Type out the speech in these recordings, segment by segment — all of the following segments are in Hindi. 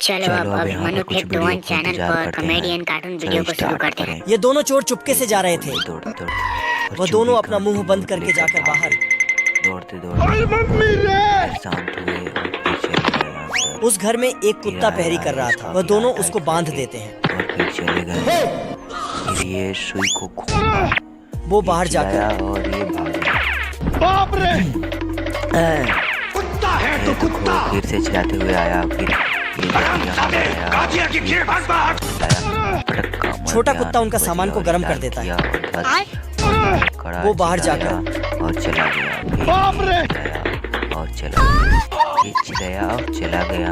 चलो अब अभिमन्यु फिर धुआं चैनल पर कॉमेडियन कार्टून वीडियो को शुरू करते हैं। ये दोनों चोर चुपके से जा रहे थे। वो दोनों अपना मुंह बंद करके जाकर बाहर दौड़ते दौड़ते शांत हुए और पीछे उस घर में एक कुत्ता पहरी कर रहा था। वह दोनों उसको बांध देते हैं और फिर चले गए। फिर ये सुई को खोला, वो बाहर जाकर और ये भागा। बाप रे, कुत्ता है तो कुत्ता। फिर से चिल्लाते हुए आया। फिर छोटा कुत्ता उनका सामान को गर्म कर देता है। वो बाहर जाकर और चला गया। बाप रे, और चला गया। फिर चिल्लाया और चला गया।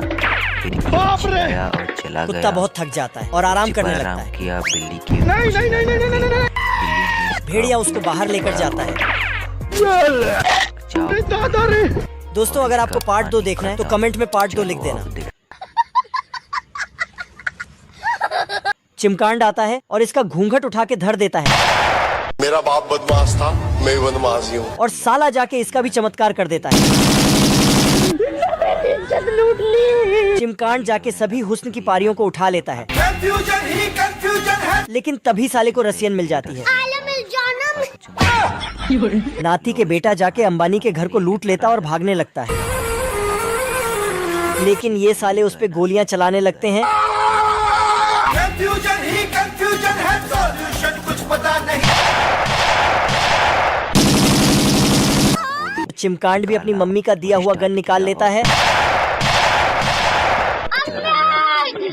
फिर चिल्लाया और चला गया। कुत्ता बहुत थक जाता है और आराम करने लगता है। किया बिल्ली की नहीं। भेड़िया उसको बाहर लेकर जाता है। दादा रे। दोस्तों, अगर आपको पार्ट 2 देखना है तो कमेंट में पार्ट 2 लिख देना। चिमकांड आता है और इसका घूंघट उठा के धर देता है। मेरा बाप बदमाश था, मैं बदमाश ही हूँ। और साला जाके इसका भी चमत्कार कर देता है। चिमकांड जाके सभी हुस्न की पारियों को उठा लेता है। कंफ्यूजन है। लेकिन तभी साले को रसियन मिल जाती है। नाती के बेटा जाके अंबानी के घर को लूट लेता और भागने लगता है। लेकिन ये साले उस पे गोलियां चलाने लगते हैं। कंफ्यूजन है, सॉल्यूशन कुछ पता नहीं। चिमकांड भी अपनी मम्मी का दिया हुआ गन निकाल लेता है।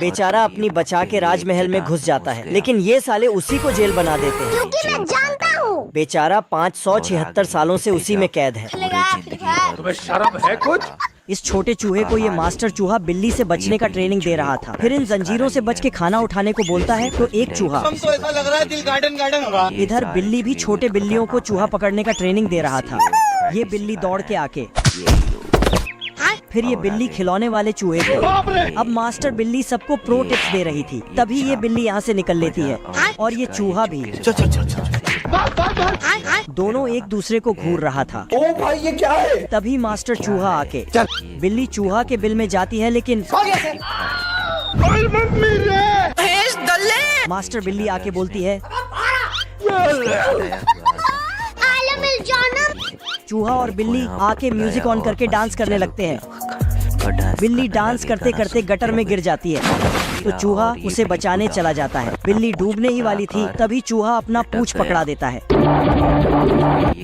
बेचारा अपनी बचा के राजमहल में घुस जाता है। लेकिन ये साले उसी को जेल बना देते हैं। क्योंकि मैं जानता हूँ। बेचारा 576 सालों से उसी में कैद है। तुम्हें शर्म है कुछ? इस छोटे चूहे को ये मास्टर चूहा बिल्ली से बचने का ट्रेनिंग दे रहा था। फिर इन जंजीरों से बच के खाना उठाने को बोलता है तो एक चूहा तो ऐसा लग रहा है दिल गार्डन होगा। इधर बिल्ली भी छोटे बिल्लियों को चूहा पकड़ने का ट्रेनिंग दे रहा था। ये बिल्ली दौड़ के आके फिर ये बिल्ली खिलौने वाले चूहे को। अब मास्टर बिल्ली सबको प्रो टिप्स दे रही थी। तभी ये बिल्ली यहाँ से निकल लेती है और ये चूहा भी। दोनों एक दूसरे को घूर रहा था। ओ भाई, ये क्या है? तभी मास्टर चूहा आके बिल्ली चूहा के बिल में जाती है। लेकिन मास्टर बिल्ली आके बोलती है चूहा और बिल्ली आके म्यूजिक ऑन करके डांस करने लगते हैं। बिल्ली डांस करते करते गटर में गिर जाती है तो चूहा उसे बचाने चला जाता है। बिल्ली डूबने ही वाली थी तभी चूहा अपना पूंछ पकड़ा देता है।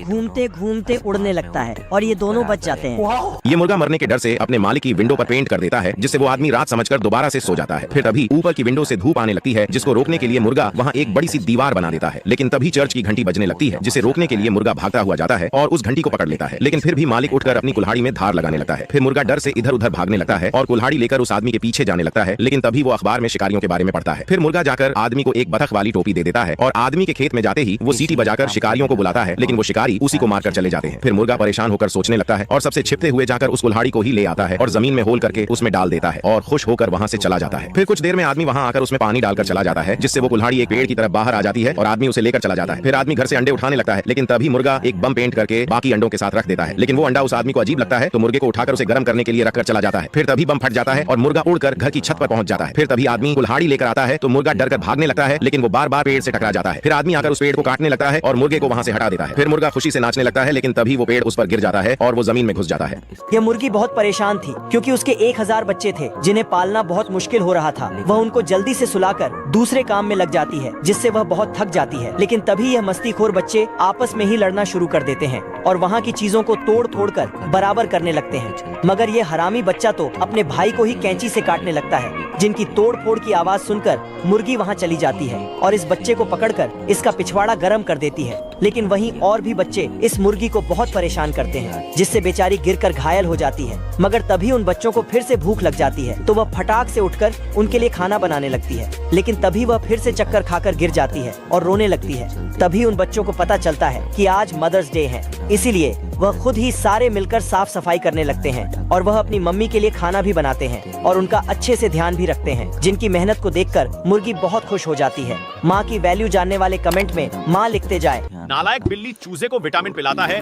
घूमते घूमते उड़ने लगता है और ये दोनों बच जाते हैं। ये मुर्गा मरने के डर से अपने मालिक की विंडो पर पेंट कर देता है, जिससे वो आदमी रात समझकर दोबारा से सो जाता है। फिर तभी ऊपर की विंडो से धूप आने लगती है, जिसको रोकने के लिए मुर्गा वहाँ एक बड़ी सी दीवार बना देता है। लेकिन तभी चर्च की घंटी बजने लगती है, जिसे रोकने के लिए मुर्गा भागता हुआ जाता है और उस घंटी को पकड़ लेता है। लेकिन फिर भी मालिक उठकर अपनी कुल्हाड़ी में धार लगाने लगता है। फिर मुर्गा डर से इधर उधर भागने लगता है और कुल्हाड़ी लेकर उस आदमी के पीछे जाने लगता है। लेकिन तभी वो अखबार में शिकारियों के बारे में पढ़ता है। फिर मुर्गा जाकर आदमी को एक बतख वाली टोपी दे देता है और आदमी के खेत में जाते ही वो सीटी बजाकर शिकारियों को बुलाता है। लेकिन वो शिकारी उसी को मारकर चले जाते हैं। फिर मुर्गा परेशान होकर सोचने लगता है और सबसे छिपते हुए जाकर उस कुल्हाड़ी को ही ले आता है और जमीन में होल करके उसमें डाल देता है और खुश होकर वहां से चला जाता है। फिर कुछ देर में आदमी वहां आकर उसमें पानी डालकर चला जाता है, जिससे वो कुल्हाड़ी एक पेड़ की तरफ बाहर आ जाती है और आदमी उसे लेकर चला जाता है। फिर आदमी घर से अंडे उठाने लगता है। लेकिन तभी मुर्गा एक बम पेंट करके बाकी अंडों के साथ रख देता है। लेकिन वो अंडा उस आदमी को अजीब लगता है तो मुर्गे को उठाकर उसे गर्म करने के लिए रखकर चला जाता है। फिर तभी बम फट जाता है और मुर्गा उड़कर घर की छत पर पहुंच जाता है। फिर तभी आदमी कुल्हाड़ी लेकर आता है तो मुर्गा डरकर भागने लगता है, लेकिन वो बार बार पेड़ से टकरा जाता है। फिर आदमी आकर उस पेड़ को काटने लगता है और मुर्गे को वहां से हटा देता है। फिर मुर्गा खुशी से नाचने लगता है, लेकिन तभी वो पेड़ उस पर गिर जाता है और वो जमीन में घुस जाता है। यह मुर्गी बहुत परेशान थी क्योंकि उसके 1000 बच्चे थे जिन्हें पालना बहुत मुश्किल हो रहा था। वह उनको जल्दी से सुलाकर दूसरे काम में लग जाती है, जिससे वह बहुत थक जाती है। लेकिन तभी यह मस्तीखोर बच्चे आपस में ही लड़ना शुरू कर देते हैं और वहाँ की चीजों को तोड़ कर बराबर करने लगते हैं। मगर ये हरामी बच्चा तो अपने भाई को ही कैंची से काटने लगता है, जिनकी तोड़ फोड़ की आवाज सुनकर मुर्गी वहाँ चली जाती है और इस बच्चे को पकड़कर इसका पिछवाड़ा गर्म कर देती है। लेकिन वहीं और भी बच्चे इस मुर्गी को बहुत परेशान करते हैं, जिससे बेचारी गिरकर घायल हो जाती है। मगर तभी उन बच्चों को फिर से भूख लग जाती है तो वह फटाक से उठकर उनके लिए खाना बनाने लगती है। लेकिन तभी वह फिर से चक्कर खाकर गिर जाती है और रोने लगती है। तभी उन बच्चों को पता चलता है कि आज मदर्स डे है, इसीलिए वह खुद ही सारे मिलकर साफ सफाई करने लगते हैं और वह अपनी मम्मी के लिए खाना भी बनाते हैं और उनका अच्छे से ध्यान भी रखते हैं, जिनकी मेहनत को देखकर मुर्गी बहुत खुश हो जाती है। माँ की वैल्यू जानने वाले कमेंट में माँ लिखते जाए। नालायक बिल्ली चूजे को विटामिन पिलाता है,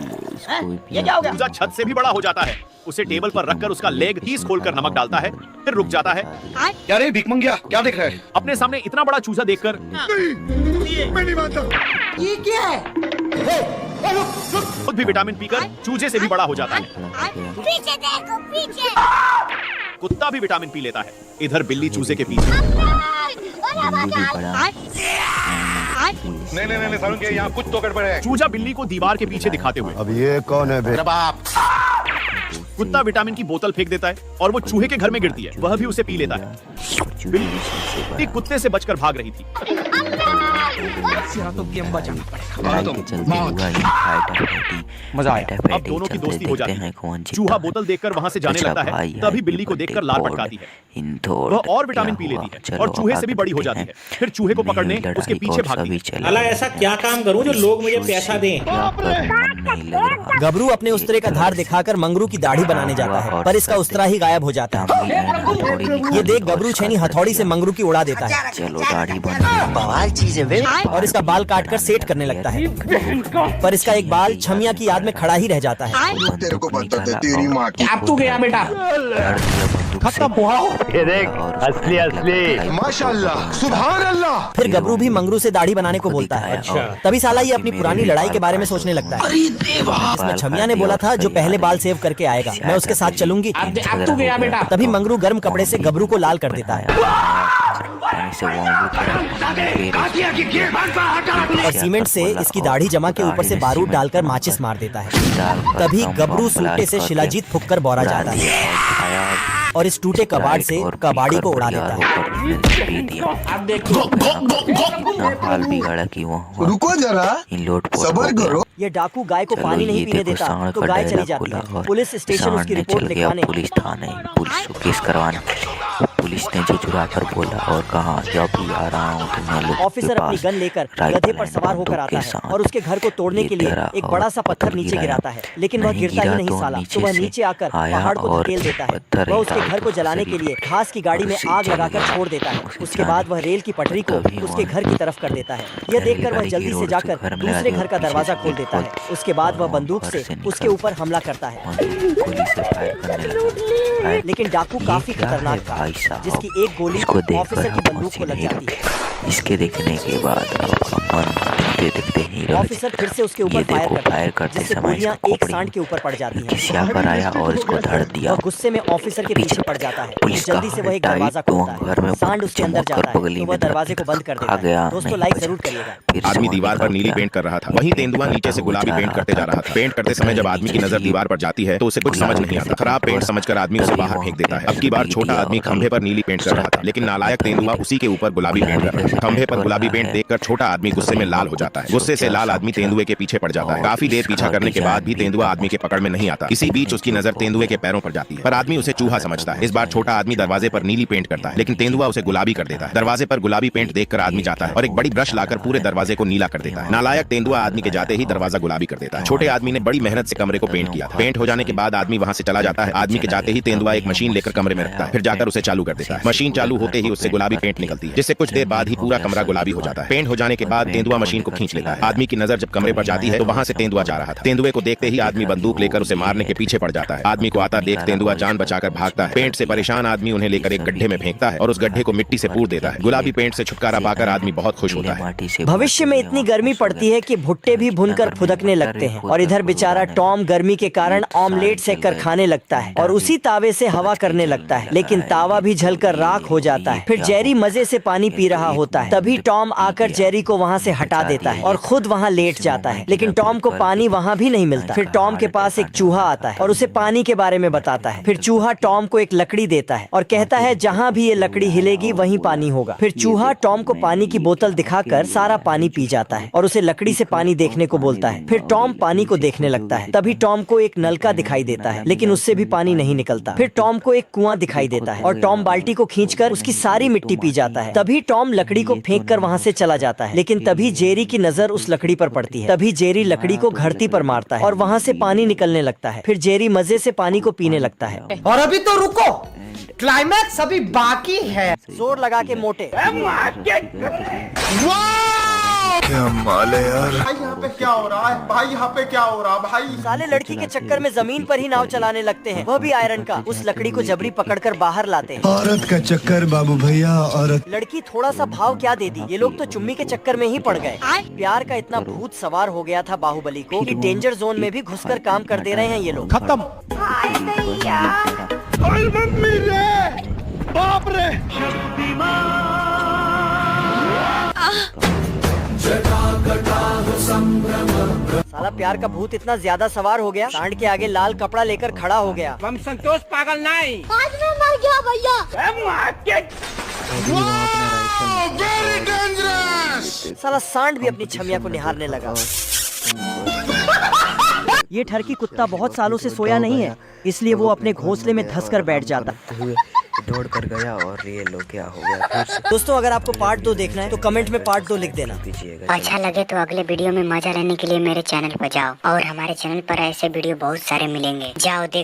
ये क्या हो गया? चूजा छत से भी बड़ा हो जाता है। उसे टेबल पर रखकर उसका लेग पीस खोलकर नमक डालता है, फिर रुक जाता है। क्या रे भिख मंगिया, क्या देख रहा है? अपने सामने इतना बड़ा चूजा देखकर मैं नहीं मानता। ये क्या है? खुद भी विटामिन पीकर चूजे से भी बड़ा हो जाता है। पीछे देखो, पीछे। कुत्ता भी विटामिन पी लेता है। इधर बिल्ली चूजे के पीछे। नहीं सारुण के यहाँ कुछ तो गड़बड़ है। चूजा बिल्ली को दीवार के पीछे दिखाते हुए। अब ये कौन है बे? बाप। कुत्ता विटामिन की बोतल फेंक देता है और वो चूहे के घर में गिरती है, वह भी उसे पी लेता है। बिल्ली कुत्ते से बचकर भाग रही थी। मजा आया। अब दोनों की दोस्ती हो जाती है। चूहा बोतल देखकर वहाँ से जाने लगता है, तभी बिल्ली को देखकर लार पटकाती है। वह और विटामिन पी लेती है और चूहे से भी बड़ी हो जाती है। फिर चूहे को पकड़ने उसके पीछे भागती है। अला ऐसा क्या काम करूं जो लोग मुझे पैसा दें? गबरू अपने उस्तरे का धार दिखाकर मंगरू की दाढ़ी बनाने जाता है, पर इसका उस्तरा ही गायब हो जाता है। ये देख गबरू छेनी हथौड़ी से मंगरू की उड़ा देता है। चलो दाढ़ी बना। बवाल चीज है वे। और इसका बाल काटकर सेट करने लगता है, पर इसका एक बाल छमिया की याद में खड़ा ही रह जाता है। तेरे को बताते तेरी माँ की। अब तू गया बेटा। खत्म हुआ। असली माशाल्लाह, सुभान अल्लाह। फिर गबरू भी मंगरू से दाढ़ी बनाने को बोलता है। तभी साला ये अपनी पुरानी लड़ाई के बारे में सोचने लगता है। इसमें छमिया ने बोला था जो पहले बाल सेव करके आएगा मैं उसके साथ चलूंगी। अब तू गया बेटा। तभी मंगरू गर्म कपड़े से गबरू को लाल कर देता है और सीमेंट से इसकी दाढ़ी जमा के ऊपर से बारूद डालकर माचिस मार देता है। तभी गबरू सूटे से शिलाजीत फूंककर बौरा जाता है और इस टूटे कबाड़ से कबाड़ी को उड़ा देता है। अब देखो रुको जरा, सब्र करो। ये डाकू गाय को पानी नहीं पीने देता तो गाय चली जाती है। पुलिस स्टेशन उसकी रिपोर्ट लिखवाने। पुलिस थाने पुलिस को केस करवाने। पुलिस ने जो चुरा कर बोला और कहा जब भी आ रहा हूँ तुम्हें ऑफिसर अपनी गन लेकर गधे पर सवार होकर आता है और उसके घर को तोड़ने के लिए एक बड़ा सा पत्थर नीचे गिराता है, लेकिन वह गिरता ही नहीं साला, तो वह नीचे आकर पहाड़ को धकेल देता है। वह उसके घर को जलाने के लिए घास की गाड़ी में आग लगाकर छोड़ देता है। उसके बाद वह रेल की पटरी को उसके घर की तरफ कर देता है। यह देखकर वह जल्दी से जाकर दूसरे घर का दरवाजा खोल देता है। उसके बाद वह बंदूक से उसके ऊपर हमला करता है, लेकिन डाकू काफी खतरनाक था, जिसकी एक गोली ऑफिसर की बंदूक को लग जाती है। इसके देखने के बाद देखते ही ऑफिसर फिर से उसके ऊपर फायर करता है, जिससे गोलियां एक सांड के ऊपर पड़ जाती हैं। खिसिया कर आया और उसको धड़ दिया। वह गुस्से में ऑफिसर के पीछे पड़ जाता है। जल्दी से वह एक दरवाजा खोलता है, सांड उसके अंदर जाता है तो वह दरवाजे को बंद कर देता है। दोस्तों लाइक जरूर करिएगा। आदमी दीवार पर नीली पेंट कर रहा था, वहीं तेंदुआ नीचे से गुलाबी पेंट करते जा रहा था। पेंट करते समय जब आदमी की नजर दीवार पर जाती है तो उसे कुछ समझ नहीं आता। खराब पेंट समझकर आदमी उसे बाहर फेंक देता है। अब की बार छोटा आदमी खंभे पर नीली पेंट कर रहा था, लेकिन नालायक तेंदुआ उसी के ऊपर गुलाबी पेंट कर रहा था। खंभे पर गुलाबी पेंट देखकर छोटा आदमी गुस्से में लाल हो जाता है। गुस्से से लाल आदमी तेंदुए के पीछे पड़ जाता है। काफी देर पीछा करने के बाद भी तेंदुआ आदमी के पकड़ में नहीं आता। इसी बीच उसकी नजर तेंदुए के पैरों पर जाती है, पर आदमी उसे चूहा समझता है। इस बार छोटा आदमी दरवाजे पर नीली पेंट करता है, लेकिन तेंदुआ उसे गुलाबी कर देता है। दरवाजे पर गुलाबी पेंट देखकर आदमी जाता है और एक बड़ी ब्रश लाकर पूरे दरवाजे को नीला कर देता है। नालायक तेंदुआ आदमी के जाते ही दरवाजा गुलाबी कर देता है। छोटे आदमी ने बड़ी मेहनत से कमरे को पेंट किया था। पेंट हो जाने के बाद आदमी वहां से चला जाता है। आदमी के जाते ही तेंदुआ एक मशीन लेकर कमरे में रखता है, फिर जाकर उसे चालू कर देता है। मशीन चालू होते ही उससे गुलाबी पेंट निकलती है, जिससे कुछ देर बाद ही पूरा कमरा गुलाबी हो जाता है। पेंट हो जाने के बाद तेंदुआ मशीन को खींच लेता है। आदमी की नजर जब कमरे पर जाती है तो वहां से तेंदुआ जा रहा था। तेंदुए को देखते ही आदमी बंदूक लेकर उसे मारने के पीछे पड़ जाता है। आदमी को आता देख तेंदुआ जान बचाकर भागता है। पेंट से परेशान आदमी उन्हें लेकर एक गड्ढे में फेंकता है और उस गड्ढे को मिट्टी से पूर देता है। गुलाबी पेंट से छुटकारा पाकर आदमी बहुत खुश होता है। भविष्य में इतनी गर्मी पड़ती है कि भुट्टे भी भुनकर फुदकने लगते हैं और इधर बेचारा टॉम गर्मी के कारण ऑमलेट सेक कर खाने लगता है और उसी तावे से हवा करने लगता है, लेकिन तावा भी जलकर राख हो जाता है। फिर जेरी मजे से पानी पी रहा होता है, तभी टॉम आकर जेरी को वहाँ से हटा देता है और खुद वहाँ लेट जाता है, लेकिन टॉम को पानी वहाँ भी नहीं मिलता। फिर टॉम के पास एक चूहा आता है और उसे पानी के बारे में बताता है। फिर चूहा टॉम को एक लकड़ी देता है और कहता है जहाँ भी ये लकड़ी हिलेगी वहीं पानी होगा। फिर चूहा टॉम को पानी की बोतल दिखाकर सारा पानी पी जाता है और उसे लकड़ी से पानी देखने को बोलता है। फिर टॉम पानी को देखने लगता है, तभी टॉम को एक नलका दिखाई देता है, लेकिन उससे भी पानी नहीं निकलता। फिर टॉम को एक कुआं दिखाई देता है और टॉम बाल्टी को खींचकर उसकी सारी मिट्टी पी जाता है। तभी टॉम लकड़ी को फेंक कर वहाँ से चला जाता है, लेकिन तभी जेरी की नजर उस लकड़ी पर पड़ती है। तभी जेरी लकड़ी को घड़ती पर मारता है और वहाँ से पानी निकलने लगता है। फिर जेरी मजे से पानी को पीने लगता है। और अभी तो रुको, क्लाइमैक्स अभी बाकी है। जोर लगा के मोटे। क्या माल है यार। भाई यहाँ पे क्या हो रहा है, भाई यहाँ पे क्या हो रहा है भाई। साले लड़की के चक्कर में जमीन पर ही नाव चलाने लगते हैं, वह भी आयरन का। उस लकड़ी को जबरी पकड़कर बाहर लाते हैं। औरत का चक्कर बाबू भैया, औरत। लड़की थोड़ा सा भाव क्या दे दी, ये लोग तो चुम्मी के चक्कर में ही पड़ गए। प्यार का इतना भूत सवार हो गया था बाहुबली को कि डेंजर जोन में भी घुसकर काम कर दे रहे हैं ये लोग। खत्म। मम्मी रे, बाप रे। साला प्यार का भूत इतना ज्यादा सवार हो गया, सांड के आगे लाल कपड़ा लेकर खड़ा हो गया। हम संतोष पागल नहीं। आज मैं मर गया भैया। Very dangerous. साला सांड भी अपनी छमिया को निहारने लगा। ये ठरकी कुत्ता बहुत सालों से सोया नहीं है, इसलिए वो अपने घोंसले में धंसकर बैठ जाता। दौड़ कर गया और ये लो क्या हो गया फिर से। दोस्तों अगर आपको पार्ट 2 देखना है तो कमेंट में पार्ट 2 लिख देना। अच्छा लगे तो अगले वीडियो में मजा लेने के लिए मेरे चैनल पर जाओ, और हमारे चैनल पर ऐसे वीडियो बहुत सारे मिलेंगे, जाओ देख।